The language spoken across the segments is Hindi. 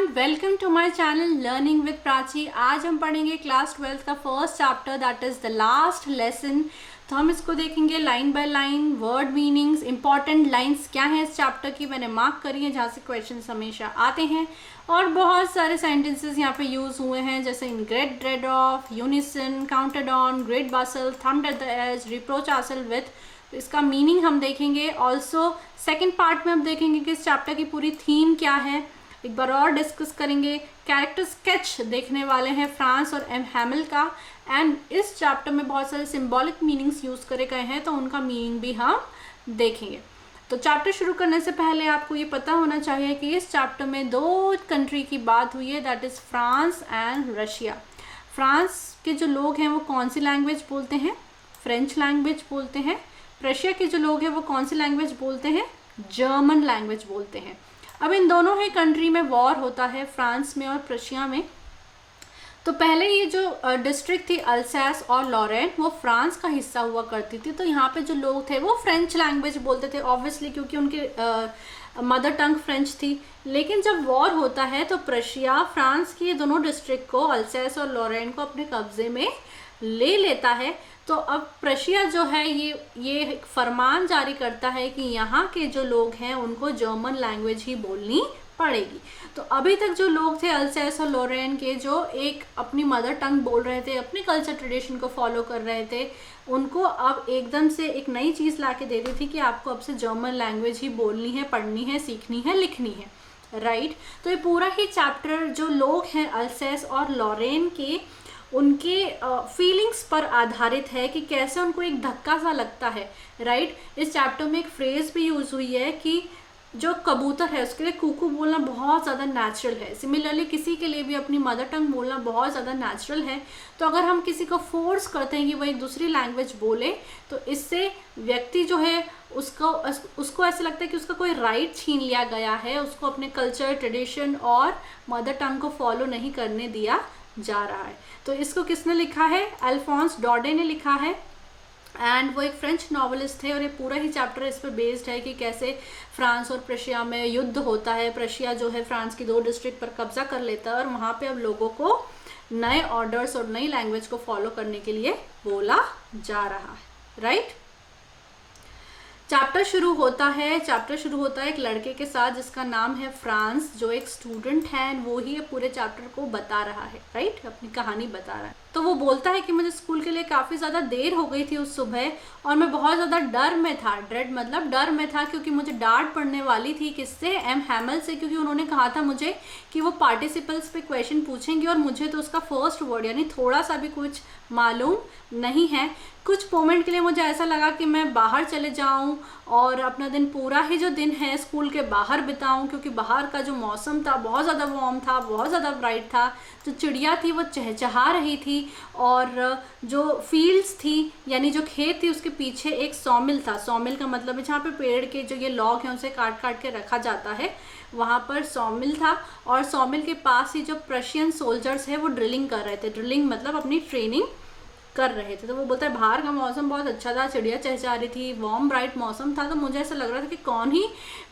Everyone, welcome to my channel learning with Prachi. आज हम पढ़ेंगे क्लास 12 का first chapter, that is the last lesson. तो हम इसको देखेंगे line by line, word meanings, important lines क्या हैं इस चैप्टर की मैंने मार्क करी है, जहाँ से क्वेश्चंस हमेशा आते हैं। और बहुत सारे सेंटेंसेस यहाँ पे यूज़ हुए हैं, जैसे in great dread of, unison, counted on, great bustle, thumped at the edge, reproach ourselves with. तो इसका मीनिंग हम देखेंगे। ऑल्सो सेकेंड पार्ट में हम देखेंगे कि इस चैप्टर की पूरी थीम क्या है, एक बार और डिस्कस करेंगे। कैरेक्टर स्केच देखने वाले हैं फ्रांस और एम हैमिल का, एंड इस चैप्टर में बहुत सारे सिंबॉलिक मीनिंग्स यूज़ करे गए हैं, तो उनका मीनिंग भी हम देखेंगे। तो चैप्टर शुरू करने से पहले आपको ये पता होना चाहिए कि इस चैप्टर में दो कंट्री की बात हुई है, that is France and Russia. France के जो लोग हैं वो कौन सी लैंग्वेज बोलते हैं? फ्रेंच लैंग्वेज बोलते हैं। रशिया के जो लोग हैं वो कौन सी लैंग्वेज बोलते हैं? जर्मन लैंग्वेज बोलते हैं। अब इन दोनों ही कंट्री में वॉर होता है, फ्रांस में और प्रशिया में। तो पहले ये जो डिस्ट्रिक्ट थी अल्सैस और लॉरेन, वो फ्रांस का हिस्सा हुआ करती थी। तो यहाँ पे जो लोग थे वो फ्रेंच लैंग्वेज बोलते थे, ऑब्वियसली, क्योंकि उनके मदर टंग फ्रेंच थी। लेकिन जब वॉर होता है तो प्रशिया फ्रांस की दोनों डिस्ट्रिक्ट को, अल्सैस और लॉरेन को, अपने कब्जे में ले लेता है। तो अब प्रशिया जो है ये एक फरमान जारी करता है कि यहाँ के जो लोग हैं उनको जर्मन लैंग्वेज ही बोलनी पड़ेगी। तो अभी तक जो लोग थे अल्सैस और लॉरेन के, जो एक अपनी मदर टंग बोल रहे थे, अपने कल्चर ट्रेडिशन को फॉलो कर रहे थे, उनको अब एकदम से एक नई चीज़ ला के दे दी थी कि आपको अब से जर्मन लैंग्वेज ही बोलनी है, पढ़नी है, सीखनी है, लिखनी है, राइट। तो ये पूरा ही चैप्टर जो लोग हैं अल्सैस और लॉरेन के, उनके फीलिंग्स पर आधारित है कि कैसे उनको एक धक्का सा लगता है, राइट। इस चैप्टर में एक फ्रेज़ भी यूज़ हुई है कि जो कबूतर है उसके लिए कूकू बोलना बहुत ज़्यादा नेचुरल है। सिमिलरली किसी के लिए भी अपनी मदर टंग बोलना बहुत ज़्यादा नेचुरल है। तो अगर हम किसी को फोर्स करते हैं कि वो एक दूसरी लैंग्वेज बोले, तो इससे व्यक्ति जो है उसको ऐसा लगता है कि उसका कोई राइट छीन लिया गया है, उसको अपने कल्चर, ट्रेडिशन और मदर टंग को फॉलो नहीं करने दिया जा रहा है। तो इसको किसने लिखा है? अल्फोंस डॉडे ने लिखा है, एंड वो एक फ्रेंच नॉवलिस्ट थे। और ये पूरा ही चैप्टर इस पर बेस्ड है कि कैसे फ्रांस और प्रशिया में युद्ध होता है। प्रशिया जो है फ्रांस की 2 डिस्ट्रिक्ट पर कब्जा कर लेता है, और वहाँ पे अब लोगों को नए ऑर्डर्स और नई लैंग्वेज को फॉलो करने के लिए बोला जा रहा है, राइट। चैप्टर शुरू होता है एक लड़के के साथ जिसका नाम है फ्रांस, जो एक स्टूडेंट है, वो ही पूरे चैप्टर को बता रहा है, राइट, अपनी कहानी बता रहा है। तो वो बोलता है कि मुझे स्कूल के लिए काफ़ी ज़्यादा देर हो गई थी उस सुबह, और मैं बहुत ज़्यादा डर में था। ड्रेड मतलब डर में था, क्योंकि मुझे डांट पड़ने वाली थी। किससे? एम हैमिल से, क्योंकि उन्होंने कहा था मुझे कि वो पार्टिसिपल्स पे क्वेश्चन पूछेंगे, और मुझे तो उसका फर्स्ट वर्ड यानी थोड़ा सा भी कुछ मालूम नहीं है। कुछ मोमेंट के लिए मुझे ऐसा लगा कि मैं बाहर चले जाऊं और अपना दिन, पूरा ही जो दिन है, स्कूल के बाहर बिताऊं, क्योंकि बाहर का जो मौसम था बहुत ज़्यादा वार्म था, बहुत ज़्यादा ब्राइट था। जो चिड़िया थी वो चहचहा रही थी, और जो फील्ड्स थी यानी जो खेत थी, उसके पीछे एक सॉमिल था। सॉमिल का मतलब है जहाँ पे पेड़ के जो ये लॉग हैं उसे काट काट के रखा जाता है, वहाँ पर सॉमिल था। और सॉमिल के पास ही जो प्रशियन सोल्जर्स है वो ड्रिलिंग कर रहे थे। ड्रिलिंग मतलब अपनी ट्रेनिंग कर रहे थे। तो वो बोलता है बाहर का मौसम बहुत अच्छा था, चिड़िया चहचहा रही थी, वार्म ब्राइट मौसम था। तो मुझे ऐसा लग रहा था कि कौन ही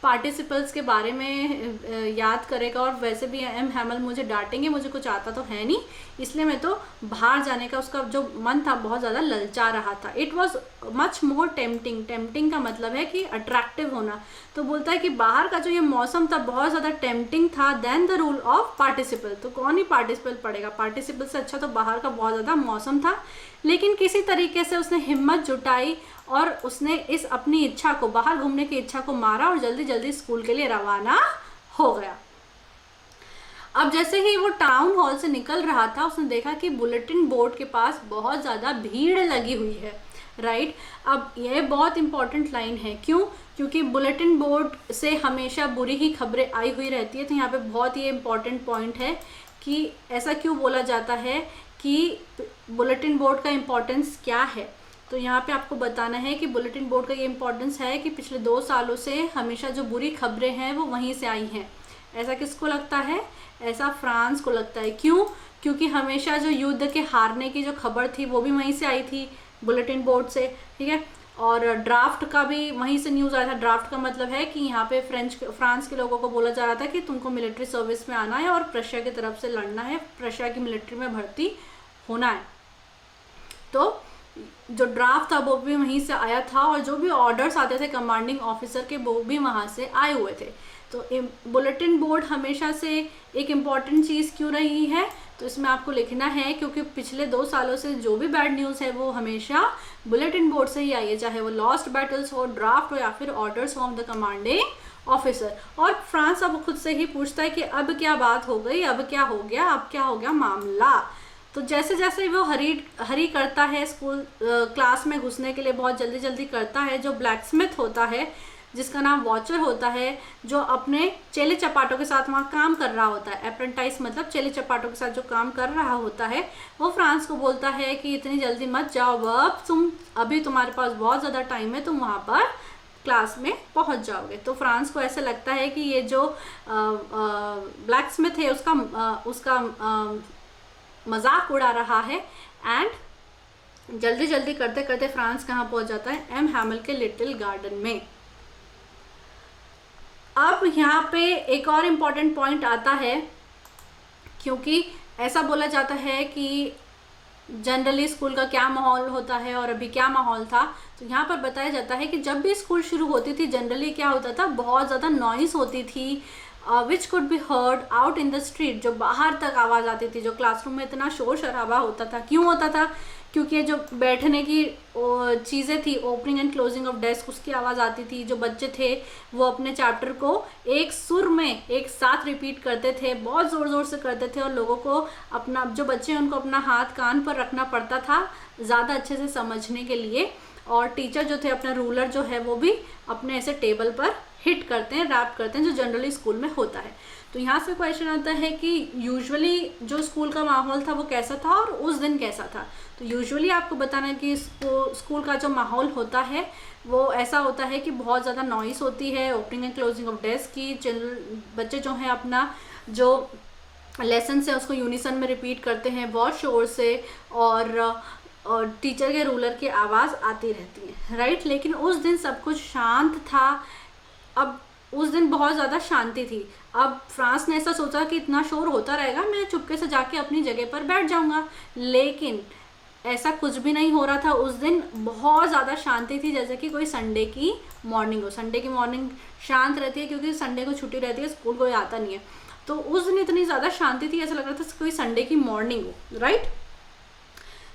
पार्टिसिपल्स के बारे में याद करेगा, और वैसे भी एम हैमिल मुझे डांटेंगे, मुझे कुछ आता तो है नहीं, इसलिए मैं तो बाहर जाने का, उसका जो मन था बहुत ज़्यादा ललचा रहा था। It was much more tempting. Tempting का मतलब है कि अट्रैक्टिव होना। तो बोलता है कि बाहर का जो ये मौसम था बहुत ज़्यादा टेम्पटिंग था then the rule of participle. तो कौन ही पार्टिसिपल पढ़ेगा? पार्टिसिपल से अच्छा तो बाहर का बहुत ज़्यादा मौसम था। लेकिन किसी तरीके से उसने हिम्मत जुटाई और उसने इस अपनी इच्छा को, बाहर घूमने की इच्छा को मारा, और जल्दी जल्दी स्कूल के लिए रवाना हो गया। अब जैसे ही वो टाउन हॉल से निकल रहा था, उसने देखा कि बुलेटिन बोर्ड के पास बहुत ज़्यादा भीड़ लगी हुई है, राइट। अब ये बहुत इंपॉर्टेंट लाइन है। क्यों? क्योंकि बुलेटिन बोर्ड से हमेशा बुरी ही खबरें आई हुई रहती है। तो यहाँ पे बहुत ही इंपॉर्टेंट पॉइंट है कि ऐसा क्यों बोला जाता है कि बुलेटिन बोर्ड का इम्पोर्टेंस क्या है। तो यहाँ पे आपको बताना है कि बुलेटिन बोर्ड का ये इम्पोर्टेंस है कि पिछले 2 सालों से हमेशा जो बुरी खबरें हैं वो वहीं से आई हैं। ऐसा किसको लगता है? ऐसा फ्रांस को लगता है। क्यों? क्योंकि हमेशा जो युद्ध के हारने की जो खबर थी वो भी वहीं से आई थी, बुलेटिन बोर्ड से, ठीक है। और ड्राफ्ट का भी वहीं से न्यूज़ आया था। ड्राफ्ट का मतलब है कि यहाँ पे फ्रांस के लोगों को बोला जा रहा था कि तुमको मिलिट्री सर्विस में आना है और प्रशिया की तरफ से लड़ना है, प्रशिया की मिलिट्री में भर्ती होना है। तो जो ड्राफ्ट था वो भी वहीं से आया था और जो भी ऑर्डर्स आते थे कमांडिंग ऑफिसर के वो भी वहाँ से आए हुए थे। तो बुलेटिन बोर्ड हमेशा से एक इम्पॉर्टेंट चीज़ क्यों रही है, तो इसमें आपको लिखना है क्योंकि पिछले 2 सालों से जो भी बैड न्यूज़ है वो हमेशा बुलेटिन बोर्ड से ही आई है, चाहे वो लॉस्ट बैटल्स हो, ड्राफ्ट हो या फिर orders from the commanding officer. और फ्रांस अब खुद से ही पूछता है कि अब क्या बात हो गई, अब क्या हो गया, अब क्या हो गया मामला। तो जैसे जैसे वो हरी करता है स्कूल क्लास में घुसने के लिए बहुत जल्दी जल्दी करता है, जो ब्लैकस्मिथ होता है जिसका नाम वॉचर होता है, जो अपने चेले चपाटों के साथ वहाँ काम कर रहा होता है, अप्रेंटाइज मतलब चेले चपाटों के साथ जो काम कर रहा होता है, वो फ्रांस को बोलता है कि इतनी जल्दी मत जाओ बब, अभी तुम्हारे पास बहुत ज़्यादा टाइम है, तुम वहाँ पर क्लास में पहुँच जाओगे। तो फ्रांस को ऐसा लगता है कि ये जो ब्लैकस्मिथ है उसका मजाक उड़ा रहा है। एंड जल्दी जल्दी करते करते फ्रांस कहाँ पहुँच जाता है, एम हैमल के लिटिल गार्डन में। अब यहाँ पे एक और इम्पॉर्टेंट पॉइंट आता है, क्योंकि ऐसा बोला जाता है कि जनरली स्कूल का क्या माहौल होता है और अभी क्या माहौल था। तो यहाँ पर बताया जाता है कि जब भी स्कूल शुरू होती थी जनरली क्या होता था, बहुत ज़्यादा नॉइस होती थी which could be heard out in the street, जो बाहर तक आवाज़ आती थी। जो क्लासरूम में इतना शोर शराबा होता था, क्यों होता था, क्योंकि जो बैठने की चीज़ें थी, opening and closing of desk, उसकी आवाज़ आती थी। जो बच्चे थे वो अपने चैप्टर को एक सुर में एक साथ रिपीट करते थे, बहुत ज़ोर ज़ोर से करते थे और लोगों को अपना, जो बच्चे हैं उनको अपना हाथ कान पर रखना पड़ता था ज़्यादा अच्छे से समझने के लिए। और टीचर जो थे अपना रूलर जो है वो भी अपने ऐसे टेबल पर हिट करते हैं, रैप करते हैं, जो जनरली स्कूल में होता है। तो यहाँ से क्वेश्चन आता है कि यूजुअली जो स्कूल का माहौल था वो कैसा था और उस दिन कैसा था। तो यूजुअली आपको बताना है कि स्कूल का जो माहौल होता है वो ऐसा होता है कि बहुत ज़्यादा नॉइस होती है, opening and closing of desk की, बच्चे जो हैं अपना जो लेसन है उसको यूनिसन में रिपीट करते हैं बहुत शोर से, और टीचर के रूलर की आवाज़ आती रहती है, राइट। लेकिन उस दिन सब कुछ शांत था। अब उस दिन बहुत ज़्यादा शांति थी। अब फ्रांस ने ऐसा सोचा कि इतना शोर होता रहेगा, मैं चुपके से जाके अपनी जगह पर बैठ जाऊंगा, लेकिन ऐसा कुछ भी नहीं हो रहा था। उस दिन बहुत ज़्यादा शांति थी, जैसे कि कोई संडे की मॉर्निंग हो। संडे की मॉर्निंग शांत रहती है क्योंकि संडे को छुट्टी रहती है, स्कूल कोई आता नहीं है। तो उस दिन इतनी ज़्यादा शांति थी, ऐसा लग रहा था कोई संडे की मॉर्निंग हो, राइट।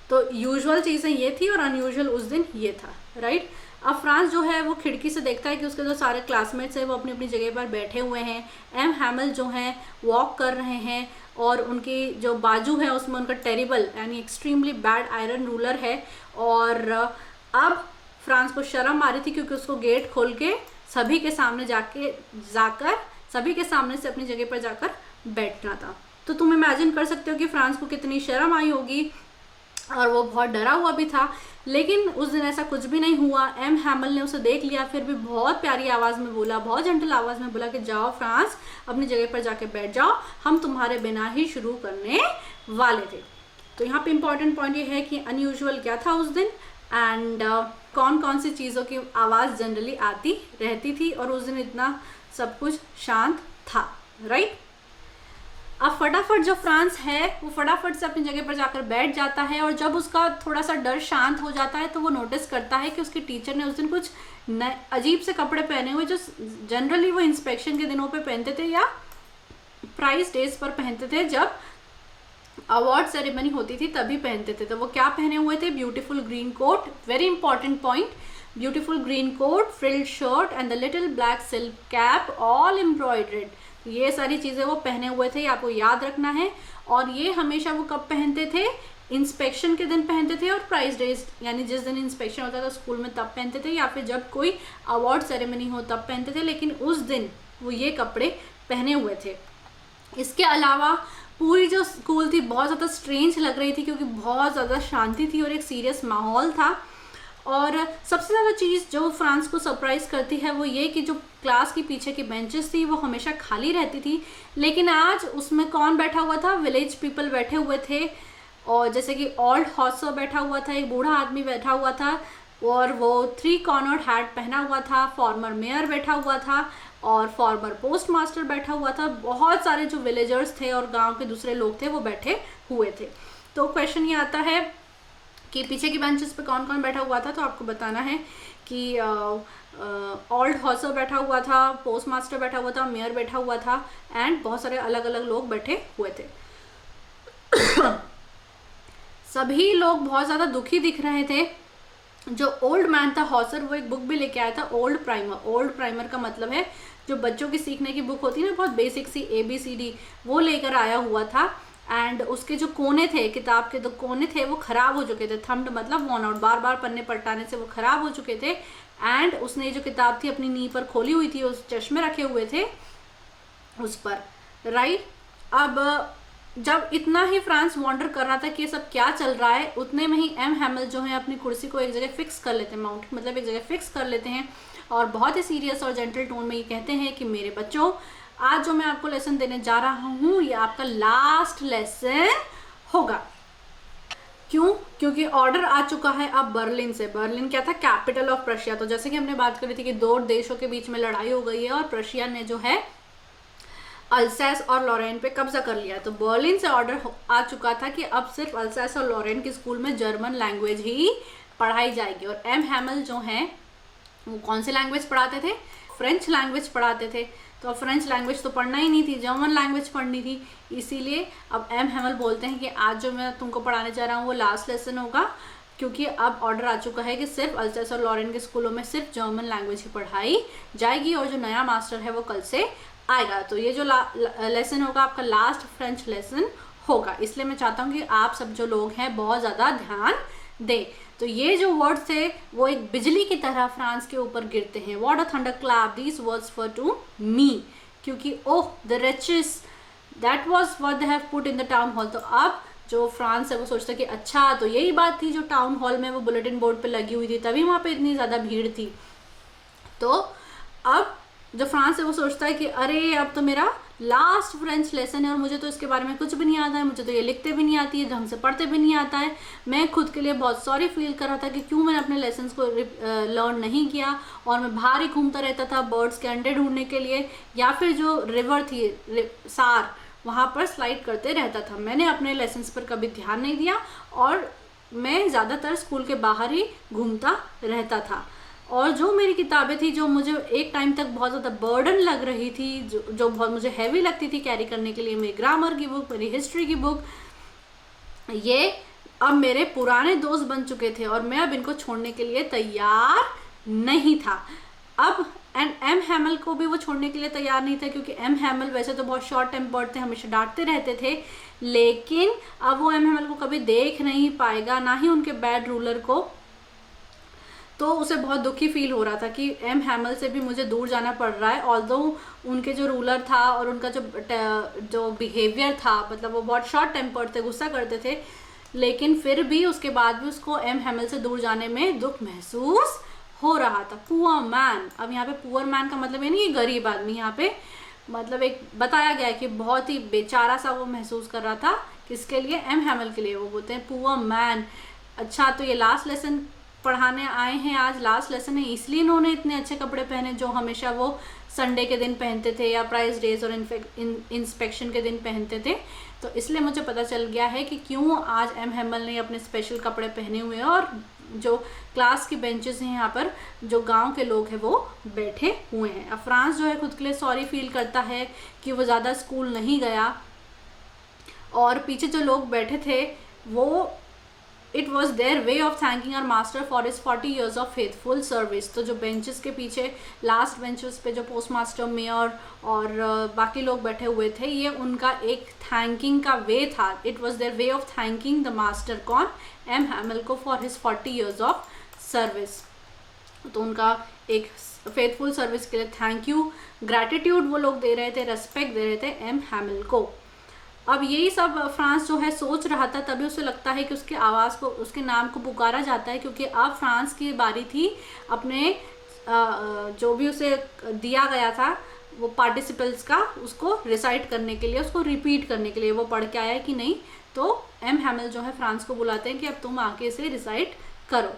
तो यूजुअल चीज़ें ये थी और अनयूजुअल उस दिन ये था, राइट। अब फ्रांस जो है वो खिड़की से देखता है कि उसके जो सारे क्लासमेट्स हैं वो अपनी अपनी जगह पर बैठे हुए हैं। एम हैमल जो हैं वॉक कर रहे हैं और उनकी जो बाजू है उसमें उनका टेरिबल यानी एक्सट्रीमली बैड आयरन रूलर है। और अब फ्रांस को शर्म आ रही थी क्योंकि उसको गेट खोल के सभी के सामने जाकर सभी के सामने से अपनी जगह पर जाकर बैठना था। तो तुम इमेजिन कर सकते हो कि फ्रांस को कितनी शर्म आई होगी और वो बहुत डरा हुआ भी था। लेकिन उस दिन ऐसा कुछ भी नहीं हुआ। एम हैमल ने उसे देख लिया, फिर भी बहुत प्यारी आवाज़ में बोला, बहुत जेंटल आवाज़ में बोला कि जाओ फ्रांस, अपनी जगह पर जाके बैठ जाओ, हम तुम्हारे बिना ही शुरू करने वाले थे। तो यहाँ पे इम्पॉर्टेंट पॉइंट ये है कि अनयूजुअल क्या था उस दिन एंड कौन कौन सी चीज़ों की आवाज़ जनरली आती रहती थी और उस दिन इतना सब कुछ शांत था, राइट। अब फटाफट जो फ्रांस है वो फटाफट से अपनी जगह पर जाकर बैठ जाता है और जब उसका थोड़ा सा डर शांत हो जाता है तो वो नोटिस करता है कि उसके टीचर ने उस दिन कुछ अजीब से कपड़े पहने हुए जो जनरली वो इंस्पेक्शन के दिनों पे पहनते थे या प्राइज डेज पर पहनते थे, जब अवार्ड सेरेमनी होती थी तभी पहनते थे। तो वो क्या पहने हुए थे, beautiful green coat, very important point, beautiful green coat, frilled shirt and the little black silk cap all embroidered. ये सारी चीज़ें वो पहने हुए थे, आपको याद रखना है। और ये हमेशा वो कब पहनते थे, इंस्पेक्शन के दिन पहनते थे और प्राइज डेज यानी जिस दिन इंस्पेक्शन होता था स्कूल में तब पहनते थे, या फिर जब कोई अवार्ड सेरेमनी हो तब पहनते थे। लेकिन उस दिन वो ये कपड़े पहने हुए थे। इसके अलावा पूरी जो स्कूल थी बहुत ज़्यादा स्ट्रेंज लग रही थी क्योंकि बहुत ज़्यादा शांति थी और एक सीरियस माहौल था। और सबसे ज़्यादा चीज़ जो फ्रांस को सरप्राइज़ करती है वो ये कि जो क्लास के पीछे की बेंचेस थी वो हमेशा खाली रहती थी, लेकिन आज उसमें कौन बैठा हुआ था, विलेज पीपल बैठे हुए थे। और जैसे कि ओल्ड हॉर्सर बैठा हुआ था, एक बूढ़ा आदमी बैठा हुआ था, और वो 3 कॉर्नर्ड हैट पहना हुआ था, फॉर्मर मेयर बैठा हुआ था और फॉर्मर पोस्ट मास्टर बैठा हुआ था, बहुत सारे जो विलेजर्स थे और गांव के दूसरे लोग थे वो बैठे हुए थे। तो क्वेश्चन ये आता है कि पीछे की बेंचेस पे कौन कौन बैठा हुआ था, तो आपको बताना है कि ओल्ड हॉसर बैठा हुआ था, पोस्ट मास्टर बैठा हुआ था, मेयर बैठा हुआ था एंड बहुत सारे अलग अलग लोग बैठे हुए थे। सभी लोग बहुत ज़्यादा दुखी दिख रहे थे। जो ओल्ड मैन था हॉसर, वो एक बुक भी लेके आया था, ओल्ड प्राइमर। ओल्ड प्राइमर का मतलब है जो बच्चों की सीखने की बुक होती है ना, बहुत बेसिक सी ABCD, वो लेकर आया हुआ था। एंड उसके जो कोने थे, किताब के जो कोने थे वो खराब हो चुके थे, थम्ड मतलब वॉर्न आउट, बार बार पन्ने पलटाने से वो खराब हो चुके थे। एंड उसने जो किताब थी अपनी नी पर खोली हुई थी, उस चश्मे रखे हुए थे उस पर, राइट। अब जब इतना ही फ्रांस वॉन्डर कर रहा था कि ये सब क्या चल रहा है, उतने में ही एम हैमल जो है अपनी कुर्सी को एक जगह फिक्स कर लेते हैं, माउंट मतलब एक जगह फिक्स कर लेते हैं और बहुत ही सीरियस और जेंटल टोन में ये कहते हैं कि मेरे बच्चों, आज जो मैं आपको लेसन देने जा रहा हूँ ये आपका लास्ट लेसन होगा। क्यों? क्योंकि ऑर्डर आ चुका है अब बर्लिन से। बर्लिन क्या था? Capital of Prussia. तो जैसे कि हमने बात करी थी कि दो देशों के बीच में लड़ाई हो गई है और प्रशिया ने जो है अल्सैस और लॉरेन पे कब्जा कर लिया। तो बर्लिन से ऑर्डर आ चुका था कि अब सिर्फ अल्सैस और लॉरेन के स्कूल में जर्मन लैंग्वेज ही पढ़ाई जाएगी। और एम हैमल जो हैं वो कौन सी लैंग्वेज पढ़ाते थे? फ्रेंच लैंग्वेज पढ़ाते थे। तो फ्रेंच लैंग्वेज तो पढ़ना ही नहीं थी, जर्मन लैंग्वेज पढ़नी थी। इसीलिए अब एम हैमल बोलते हैं कि आज जो मैं तुमको पढ़ाने जा रहा हूँ वो लास्ट लेसन होगा, क्योंकि अब ऑर्डर आ चुका है कि सिर्फ अल्सैस और लॉरेन के स्कूलों में सिर्फ जर्मन लैंग्वेज ही पढ़ाई जाएगी और जो नया मास्टर है वो कल से आएगा। तो ये जो लेसन होगा आपका लास्ट फ्रेंच लेसन होगा। इसलिए मैं चाहता हूँ कि आप सब जो लोग हैं बहुत ज़्यादा ध्यान दें। तो ये जो वर्ड थे वो एक बिजली की तरह फ्रांस के ऊपर गिरते हैं। What a thunder clap these words for to me, क्योंकि oh the riches that was what they have put in the town hall. तो अब जो फ्रांस है वो सोचता है कि अच्छा तो यही बात थी जो टाउन हॉल में वो बुलेटिन बोर्ड पे लगी हुई थी, तभी वहाँ पे इतनी ज़्यादा भीड़ थी। तो अब जो फ्रांस है वो सोचता है कि अरे अब तो मेरा लास्ट फ्रेंच लेसन है और मुझे तो इसके बारे में कुछ भी नहीं आता है, मुझे तो ये लिखते भी नहीं आती है, ढंग से पढ़ते भी नहीं आता है। मैं खुद के लिए बहुत सॉरी फील कर रहा था कि क्यों मैंने अपने लेसन्स को लर्न नहीं किया और मैं बाहर ही घूमता रहता था बर्ड्स के अंडे ढूंढने के लिए, या फिर जो रिवर थी सार वहाँ पर स्लाइड करते रहता था। मैंने अपने लेसन्स पर कभी ध्यान नहीं दिया और मैं ज़्यादातर स्कूल के बाहर ही घूमता रहता था। और जो मेरी किताबें थी जो मुझे एक टाइम तक बहुत ज़्यादा बर्डन लग रही थी, जो बहुत मुझे हैवी लगती थी कैरी करने के लिए, मेरी ग्रामर की बुक, मेरी हिस्ट्री की बुक, ये अब मेरे पुराने दोस्त बन चुके थे और मैं अब इनको छोड़ने के लिए तैयार नहीं था। अब एंड एम हैमल को भी वो छोड़ने के लिए तैयार नहीं था, क्योंकि एम हैमल वैसे तो बहुत शॉर्ट टेम्पर्ड थे, हमेशा डांटते रहते थे, लेकिन अब वो एम हैमल को कभी देख नहीं पाएगा, ना ही उनके बैड रूलर को। तो उसे बहुत दुखी फील हो रहा था कि एम हैमल से भी मुझे दूर जाना पड़ रहा है। ऑल्दो उनके जो रूलर था और उनका जो बिहेवियर था, मतलब वो बहुत शॉर्ट टेम्पर्ड थे, गुस्सा करते थे, लेकिन फिर भी उसके बाद भी उसको एम हैमल से दूर जाने में दुख महसूस हो रहा था। पुअर मैन, अब यहाँ पे पुअर मैन का मतलब ये नहीं कि गरीब आदमी, यहाँ पे मतलब एक बताया गया है कि बहुत ही बेचारा सा वो महसूस कर रहा था। किसके लिए? एम हैमल के लिए। वो बोलते हैं पुअर मैन। अच्छा तो ये लास्ट लेसन पढ़ाने आए हैं, आज लास्ट लेसन है, इसलिए इन्होंने इतने अच्छे कपड़े पहने जो हमेशा वो संडे के दिन पहनते थे या प्राइज डेज और इंस्पेक्शन के दिन पहनते थे। तो इसलिए मुझे पता चल गया है कि क्यों आज एम हैमल ने अपने स्पेशल कपड़े पहने हुए हैं और जो क्लास की बेंचेस हैं यहाँ पर जो गांव के लोग हैं वो बैठे हुए हैं। अब फ्रांस जो है खुद के लिए सॉरी फील करता है कि वो ज़्यादा स्कूल नहीं गया, और पीछे जो लोग बैठे थे वो it was their way of thanking our master for his 40 years of faithful service. तो जो बेंचेस के पीछे लास्ट बेंचेस पे जो पोस्ट मास्टर, मेयर और बाकी लोग बैठे हुए थे, ये उनका एक थैंकिंग का वे था। It was their way of thanking the master, कौन? एम हैमल को, for his 40 years of service. तो उनका एक फेथफुल सर्विस के लिए थैंक यू, ग्रैटिट्यूड वो लोग दे रहे थे, रेस्पेक्ट दे रहे थे एम हैमल को। अब यही सब फ्रांस जो है सोच रहा था, तभी उसे लगता है कि उसके आवाज़ को, उसके नाम को पुकारा जाता है, क्योंकि अब फ्रांस की बारी थी अपने जो भी उसे दिया गया था वो पार्टिसिपल्स का, उसको रिसाइट करने के लिए, उसको रिपीट करने के लिए। वो पढ़ के आया कि नहीं, तो एम हैमल जो है फ्रांस को बुलाते हैं कि अब तुम आके इसे रिसाइट करो।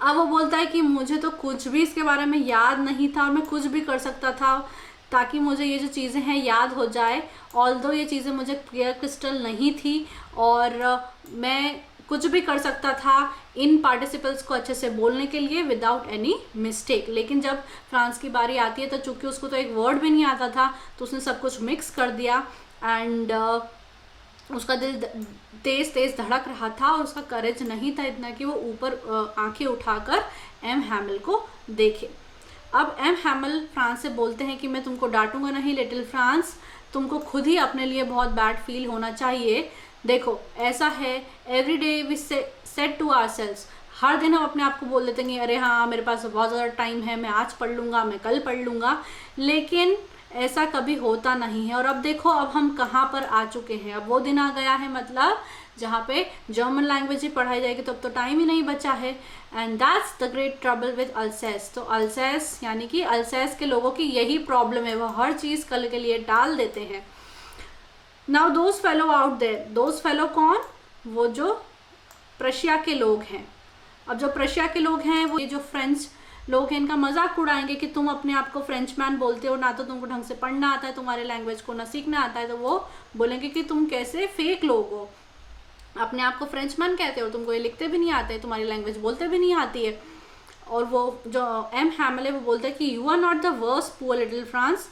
अब वो बोलता है कि मुझे तो कुछ भी इसके बारे में याद नहीं था और मैं कुछ भी कर सकता था ताकि मुझे ये जो चीज़ें हैं याद हो जाए, ऑल्दो ये चीज़ें मुझे क्लियर क्रिस्टल नहीं थी और मैं कुछ भी कर सकता था इन पार्टिसिपल्स को अच्छे से बोलने के लिए विदाउट एनी मिस्टेक। लेकिन जब फ्रांस की बारी आती है तो चूंकि उसको तो एक वर्ड भी नहीं आता था तो उसने सब कुछ मिक्स कर दिया एंड उसका दिल तेज तेज धड़क रहा था और उसका करेज नहीं था इतना कि वो ऊपर आंखें उठाकर एम हैमिल को देखे। अब एम हैमिल फ्रांस से बोलते हैं कि मैं तुमको डांटूंगा नहीं लिटिल फ्रांस, तुमको खुद ही अपने लिए बहुत बैड फील होना चाहिए। देखो ऐसा है, every day we set to ourselves, हर दिन हम अपने आप को बोल देते हैं कि अरे हाँ मेरे पास बहुत ज़्यादा टाइम है, मैं आज पढ़ लूँगा, मैं कल पढ़ लूँगा, लेकिन ऐसा कभी होता नहीं है। और अब देखो अब हम कहाँ पर आ चुके हैं, अब वो दिन आ गया है मतलब जहाँ पे जर्मन लैंग्वेज ही पढ़ाई जाएगी, तो अब तो टाइम ही नहीं बचा है। And that's the great trouble with अल्सेस। तो अल्सेस यानी कि अल्सेस के लोगों की यही प्रॉब्लम है, वो हर चीज़ कल के लिए टाल देते हैं। Now those fellow out there, those fellow कौन, वो जो प्रशिया के लोग हैं। अब जो प्रशिया के लोग हैं वो ये जो फ्रेंच लोग हैं इनका मजाक उड़ाएंगे कि तुम अपने आप को फ्रेंच मैन बोलते हो, ना तो तुमको ढंग से पढ़ना आता है, तुम्हारे लैंग्वेज को ना सीखना आता है, तो वो बोलेंगे कि तुम कैसे फेक लोग हो, अपने आप को फ्रेंच मैन कहते हो, तुमको ये लिखते भी नहीं आते, तुम्हारी लैंग्वेज बोलते भी नहीं आती है। और वो जो एम हैमिल है वो बोलते हैं कि you are not the worst poor little France,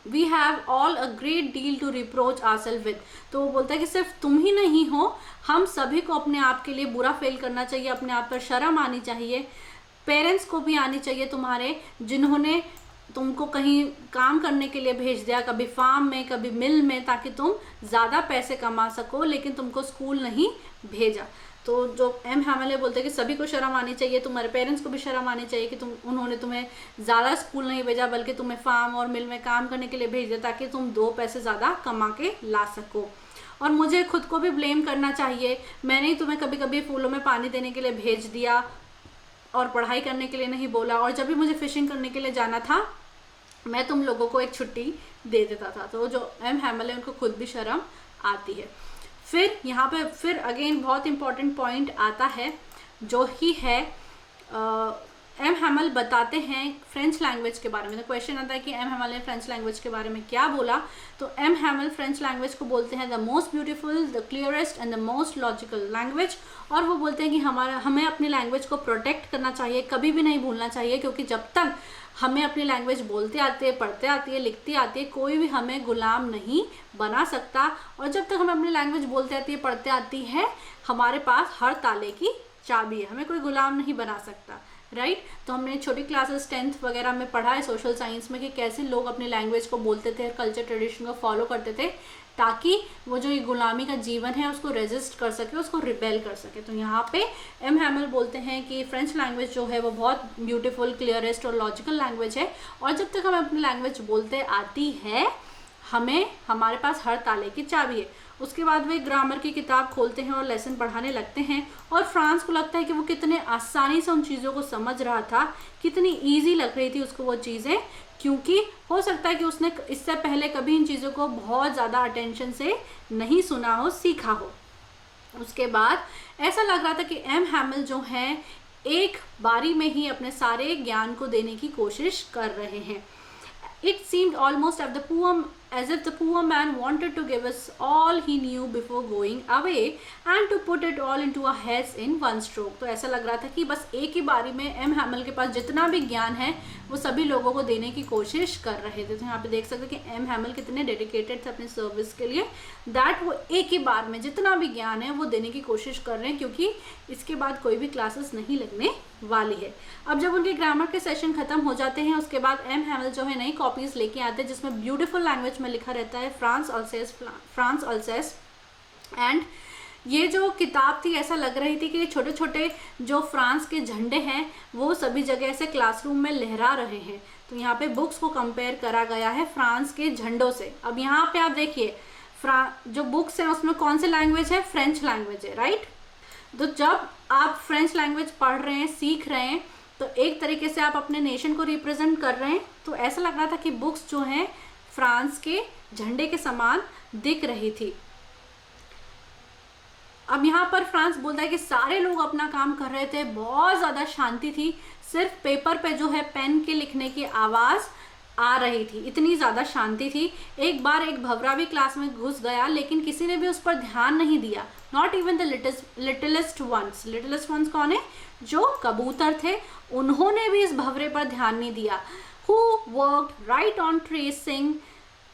we have all a great deal to reproach ourselves with. तो वो बोलता है कि सिर्फ तुम ही नहीं हो, हम सभी को अपने आप के लिए बुरा फील करना चाहिए, अपने आप पर शर्म आनी चाहिए, पेरेंट्स को भी आनी चाहिए तुम्हारे, जिन्होंने तुमको कहीं काम करने के लिए भेज दिया, कभी फार्म में कभी मिल में, ताकि तुम ज़्यादा पैसे कमा सको, लेकिन तुमको स्कूल नहीं भेजा। तो जो एम हैमिल बोलते हैं कि सभी को शर्म आनी चाहिए, तुम्हारे पेरेंट्स को भी शर्म आनी चाहिए कि उन्होंने तुम्हें ज़्यादा स्कूल नहीं भेजा बल्कि तुम्हें फार्म और मिल में काम करने के लिए भेज दिया ताकि तुम 2 पैसे ज़्यादा कमा के ला सको। और मुझे खुद को भी ब्लेम करना चाहिए, मैंने ही तुम्हें कभी कभी फूलों में पानी देने के लिए भेज दिया और पढ़ाई करने के लिए नहीं बोला, और जब भी मुझे फिशिंग करने के लिए जाना था मैं तुम लोगों को एक छुट्टी दे देता था। तो जो एम हैमिल है उनको खुद भी शर्म आती है। फिर यहाँ पे फिर अगेन बहुत इंपॉर्टेंट पॉइंट आता है जो ही है एम हैमिल बताते हैं फ्रेंच लैंग्वेज के बारे में। तो क्वेश्चन आता है कि एम हैमिल ने फ्रेंच लैंग्वेज के बारे में क्या बोला। तो एम हैमिल फ्रेंच लैंग्वेज को बोलते हैं the most beautiful, the clearest and the most logical language. और वो बोलते हैं कि हमें अपनी लैंग्वेज को प्रोटेक्ट करना चाहिए, कभी भी नहीं भूलना चाहिए, क्योंकि जब तक हमें अपनी लैंग्वेज बोलते आती है, पढ़ते आती है, लिखती आती है, कोई भी हमें गुलाम नहीं बना सकता। और जब तक हमें अपनी लैंग्वेज बोलते आती है, पढ़ते आती है, हमारे पास हर ताले की चाबी है, हमें कोई गुलाम नहीं बना सकता, राइट। तो हमने छोटी क्लासेस 10th वगैरह में पढ़ा है सोशल साइंस में कि कैसे लोग अपनी लैंग्वेज को बोलते थे, कल्चर ट्रेडिशन को फॉलो करते थे, ताकि वो जो ये गुलामी का जीवन है उसको रेजिस्ट कर सके, उसको रिबेल कर सके। तो यहाँ पे एम हैमिल बोलते हैं कि फ्रेंच लैंग्वेज जो है वो बहुत ब्यूटीफुल, क्लियरेस्ट और लॉजिकल लैंग्वेज है, और जब तक हमें अपनी लैंग्वेज बोलते आती है हमारे पास हर ताले की चाबी है। उसके बाद वे ग्रामर की किताब खोलते हैं और लेसन पढ़ाने लगते हैं, और फ्रांस को लगता है कि वो कितने आसानी से उन चीज़ों को समझ रहा था, कितनी ईजी लग रही थी उसको वो चीज़ें, क्योंकि हो सकता है कि उसने इससे पहले कभी इन चीज़ों को बहुत ज़्यादा अटेंशन से नहीं सुना हो, सीखा हो। उसके बाद ऐसा लग रहा था कि एम हैमिल जो हैं एक बारी में ही अपने सारे ज्ञान को देने की कोशिश कर रहे हैं। It seemed almost as if the poor man wanted to give us all he knew before going away and to put it all into our heads in one stroke। तो ऐसा लग रहा था कि बस एक ही बारी में एम हैमिल के पास जितना भी ज्ञान है वो सभी लोगों को देने की कोशिश कर रहे थे। तो यहाँ पे देख सकते हैं कि एम हैमिल कितने डेडिकेटेड थे अपने सर्विस के लिए, दैट वो एक ही बार में जितना भी ज्ञान है वो देने की कोशिश कर रहे हैं, क्योंकि इसके बाद कोई भी क्लासेस नहीं लगने वाली है। अब जब उनके ग्रामर के सेशन खत्म हो जाते हैं उसके बाद एम हैमिल जो है नई कॉपीज लेके आते हैं जिसमें ब्यूटीफुल लैंग्वेज में लिखा रहता है फ्रांस अल्सेस। एंड ये जो किताब थी ऐसा लग रही थी कि ये छोटे छोटे जो फ्रांस के झंडे हैं वो सभी जगह से क्लासरूम में लहरा रहे हैं। तो यहाँ पे बुक्स को कंपेयर करा गया है फ्रांस के झंडों से। अब यहाँ पे आप देखिए जो बुक्स हैं उसमें कौन सी लैंग्वेज है, फ्रेंच लैंग्वेज है, राइट। तो जब आप फ्रेंच लैंग्वेज पढ़ रहे हैं, सीख रहे हैं, तो एक तरीके से आप अपने नेशन को रिप्रेजेंट कर रहे हैं। तो ऐसा लग रहा था कि बुक्स जो हैं फ्रांस के झंडे के समान दिख रही थी। अब यहाँ पर फ्रांस बोलता है कि सारे लोग अपना काम कर रहे थे, बहुत ज़्यादा शांति थी, सिर्फ पेपर पे जो है पेन के लिखने की आवाज़ आ रही थी, इतनी ज़्यादा शांति थी। एक बार एक भंवरा भी क्लास में घुस गया, लेकिन किसी ने भी उस पर ध्यान नहीं दिया, not even the littlest ones. Littlest ones कौन है? जो कबूतर थे, उन्होंने भी इस भंवरे पर ध्यान नहीं दिया। Who worked right on tracing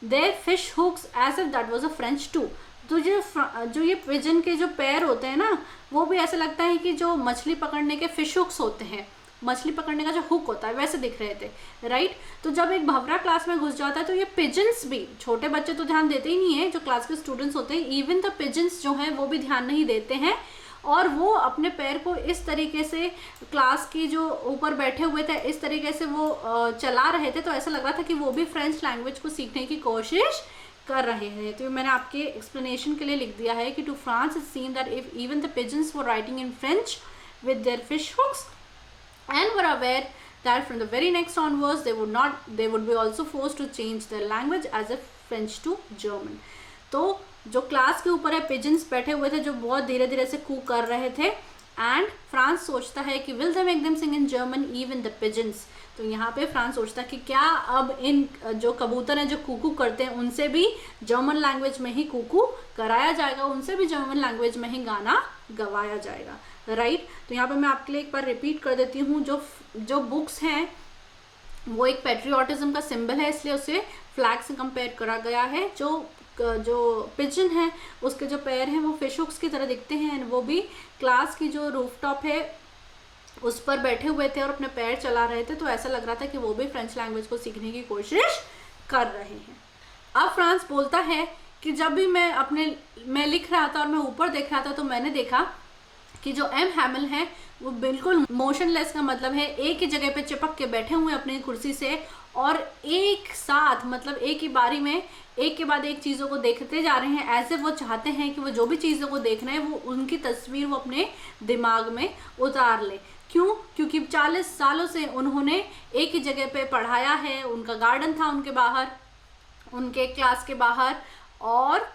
their fish hooks as if that was a French too. तो जो ये पिजन के जो पैर होते हैं ना, वो भी ऐसा लगता है कि जो मछली पकड़ने के फिश हुक्स होते हैं, मछली पकड़ने का जो हुक होता है, वैसे दिख रहे थे, राइट। तो जब एक भंवरा क्लास में घुस जाता है तो ये पिजन्स भी, छोटे बच्चे तो ध्यान देते ही नहीं है, जो क्लास के स्टूडेंट्स होते हैं, इवन द पिजन्स जो हैं वो भी ध्यान नहीं देते हैं, और वो अपने पैर को इस तरीके से क्लास की जो ऊपर बैठे हुए थे इस तरीके से वो चला रहे थे, तो ऐसा लग रहा था कि वो भी फ्रेंच लैंग्वेज को सीखने की कोशिश कर रहे हैं। तो मैंने आपके एक्सप्लेनेशन के लिए लिख दिया है कि to France it seem that if even the pigeons were writing in French with their fish hooks and were aware that from the very next onwards they would be also forced to change their language as a French to German। तो जो क्लास के ऊपर है पिजन्स बैठे हुए थे जो बहुत धीरे धीरे से कू कर रहे थे, एंड फ्रांस सोचता है कि will they make them sing in German even the pigeons. तो यहाँ पे फ्रांस सोचता है कि क्या अब इन जो कबूतर हैं जो कूकू करते हैं उनसे भी जर्मन लैंग्वेज में ही कूकू कराया जाएगा, उनसे भी जर्मन लैंग्वेज में ही गाना गवाया जाएगा, राइट। तो यहाँ पे मैं आपके लिए एक बार रिपीट कर देती हूँ, जो बुक्स हैं वो एक पेट्रियाटिज्म का सिंबल है, इसलिए उसे फ्लैग से कंपेयर करा गया है। जो पिजन है उसके जो पैर हैं वो फिश हुक्स की तरह दिखते हैं, वो भी क्लास की जो रूफटॉप है उस पर बैठे हुए थे और अपने पैर चला रहे थे, तो ऐसा लग रहा था कि वो भी फ्रेंच लैंग्वेज को सीखने की कोशिश कर रहे हैं। अब फ्रांस बोलता है कि जब भी मैं लिख रहा था और मैं ऊपर देख रहा था तो मैंने देखा कि जो एम हैमिल है वो बिल्कुल मोशनलेस का मतलब है एक ही जगह पे चिपक के बैठे हुए अपनी कुर्सी से, और एक साथ मतलब एक ही बारी में एक के बाद एक चीज़ों को देखते जा रहे हैं, ऐसे वो चाहते हैं कि वो जो भी चीज़ों को देख रहे हैं वो उनकी तस्वीर वो अपने दिमाग में उतार ले। क्यों? क्योंकि 40 सालों से उन्होंने एक ही जगह पे पढ़ाया है, उनका गार्डन था उनके बाहर, उनके क्लास के बाहर, और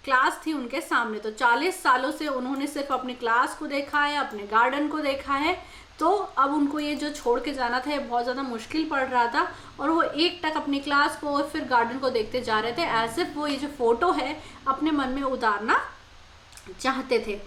क्लास थी उनके सामने। तो 40 सालों से उन्होंने सिर्फ अपनी क्लास को देखा है, अपने गार्डन को देखा है, तो अब उनको ये जो छोड़ के जाना था ये बहुत ज़्यादा मुश्किल पड़ रहा था, और वो एक टक अपनी क्लास को और फिर गार्डन को देखते जा रहे थे, ऐसे वो ये जो फोटो है अपने मन में उतारना चाहते थे।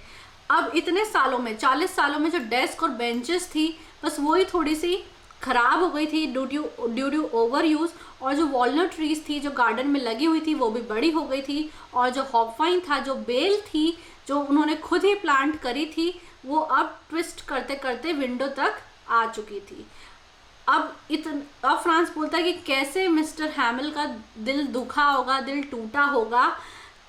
अब इतने सालों में 40 सालों में जो डेस्क और बेंचेस थी बस वही थोड़ी सी ख़राब हो गई थी ड्यू टू ओवर यूज़, और जो वॉलनट ट्रीज थी जो गार्डन में लगी हुई थी वो भी बड़ी हो गई थी, और जो हॉपवाइन था, जो बेल थी जो उन्होंने खुद ही प्लांट करी थी, वो अब ट्विस्ट करते करते विंडो तक आ चुकी थी। अब फ्रांस बोलता है कि कैसे मिस्टर हैमिल का दिल दुखा होगा, दिल टूटा होगा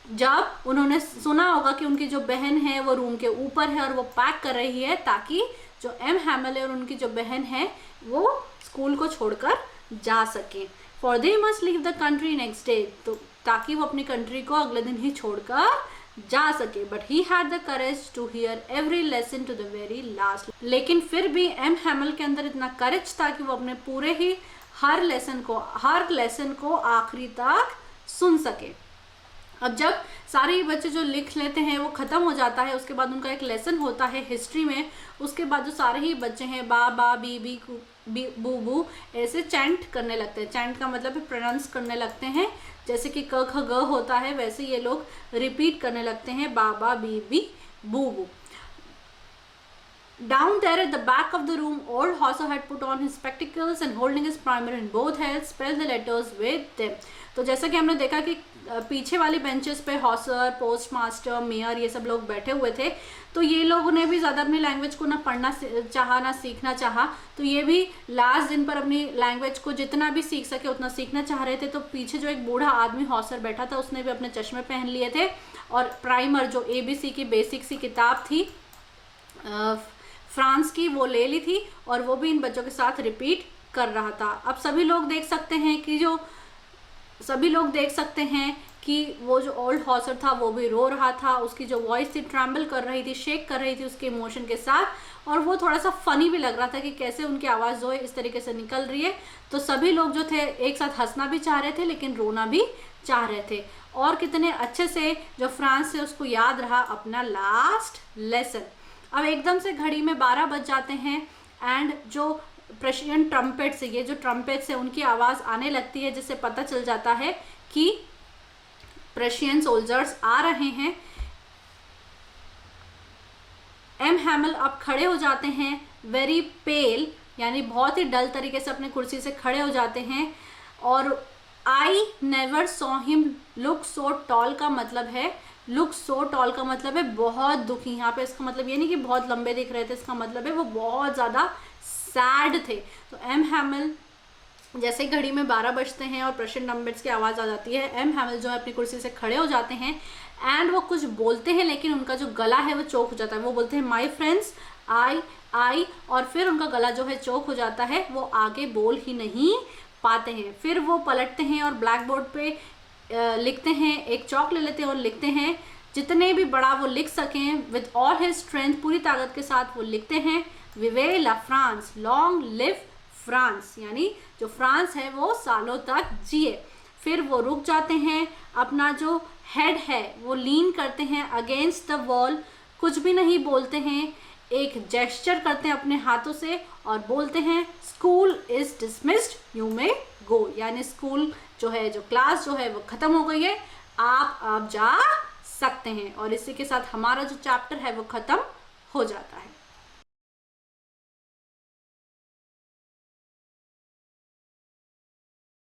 जब उन्होंने सुना होगा कि उनकी जो बहन है वो रूम के ऊपर है और वो पैक कर रही है ताकि जो एम हैमिल है और उनकी जो बहन है वो स्कूल को छोड़कर जा सके। For they must leave the country next day, तो ताकि वो अपनी कंट्री को अगले दिन ही छोड़कर जा सके। But he had the courage to hear every lesson to the very last. लेकिन फिर भी एम हैमिल के अंदर इतना करेज था कि वो अपने पूरे ही हर लेसन को आखिरी तक सुन सके। अब जब सारे ही बच्चे जो लिख लेते हैं वो ख़त्म हो जाता है, उसके बाद उनका एक लेसन होता है हिस्ट्री में, उसके बाद जो सारे ही बच्चे हैं बा बा बी बी बू बू ऐसे चैंट करने लगते हैं। चैंट का मतलब है प्रोनाउंस करने लगते हैं, जैसे कि क ख ग होता है वैसे ये लोग रिपीट करने लगते हैं बा बा बी बी बू बू। Down there at the back of the room, old Hauser had put on his spectacles and holding his primer in both hands spelled the letters with them। तो जैसा कि हमने देखा कि पीछे वाली बेंचेस पे हॉसर, पोस्ट मास्टर, मेयर ये सब लोग बैठे हुए थे, तो ये लोगों ने भी ज़्यादा अपनी लैंग्वेज को ना पढ़ना चाहा ना सीखना चाहा, तो ये भी लास्ट दिन पर अपनी लैंग्वेज को जितना भी सीख सके उतना सीखना चाह रहे थे। तो पीछे जो एक बूढ़ा आदमी हॉसर बैठा था उसने भी अपने चश्मे पहन लिए थे और प्राइमर जो ABC की बेसिक सी किताब थी फ्रांस की वो ले ली थी और वो भी इन बच्चों के साथ रिपीट कर रहा था। अब सभी लोग देख सकते हैं कि वो जो ओल्ड हॉर्सर था वो भी रो रहा था, उसकी जो वॉइस थी ट्रैम्बल कर रही थी, शेक कर रही थी उसके इमोशन के साथ, और वो थोड़ा सा फनी भी लग रहा था कि कैसे उनकी आवाज़ जो है इस तरीके से निकल रही है। तो सभी लोग जो थे एक साथ हंसना भी चाह रहे थे लेकिन रोना भी चाह रहे थे। और कितने अच्छे से जो फ्रांस से उसको याद रहा अपना लास्ट लेसन। अब एकदम से घड़ी में 12 बज जाते हैं एंड जो प्रशियन ट्रम्पेट से, ये जो ट्रम्पेट से उनकी आवाज़ आने लगती है, जिससे पता चल जाता है कि प्रशियन सोल्जर्स आ रहे हैं। एम हैमल अब खड़े हो जाते हैं, वेरी पेल, यानी बहुत ही डल तरीके से अपने कुर्सी से खड़े हो जाते हैं। और I never saw him look so tall का मतलब है, लुक सो टॉल का मतलब है बहुत दुखी। यहाँ पे इसका मतलब ये नहीं कि बहुत लंबे दिख रहे थे, इसका मतलब है वो बहुत ज़्यादा सैड थे। तो एम हैमल, जैसे ही घड़ी में 12 बजते हैं और प्रशियन ट्रम्पेट्स की आवाज़ आ जाती है, एम हैमल जो है अपनी कुर्सी से खड़े हो जाते हैं एंड वो कुछ बोलते हैं लेकिन उनका जो गला है वो चोक हो जाता है। वो बोलते हैं माई फ्रेंड्स आई, और फिर उनका गला जो है चोक हो जाता है, वो आगे बोल ही नहीं पाते हैं। फिर वो पलटते हैं और ब्लैक बोर्ड पे लिखते हैं, एक चौक ले लेते हैं और लिखते हैं जितने भी बड़ा वो लिख सकें, विद ऑल हिज स्ट्रेंथ, पूरी ताकत के साथ वो लिखते हैं विवे ला फ्रांस, लॉन्ग लिव फ्रांस, यानी जो फ्रांस है वो सालों तक जिए। फिर वो रुक जाते हैं, अपना जो हेड है वो लीन करते हैं अगेंस्ट द वॉल, कुछ भी नहीं बोलते हैं, एक जेस्चर करते हैं अपने हाथों से और बोलते हैं school is dismissed, you may go, यानी स्कूल जो है, जो क्लास जो है वो ख़त्म हो गई है, आप अब जा सकते हैं। और इसी के साथ हमारा जो चैप्टर है वो ख़त्म हो जाता है।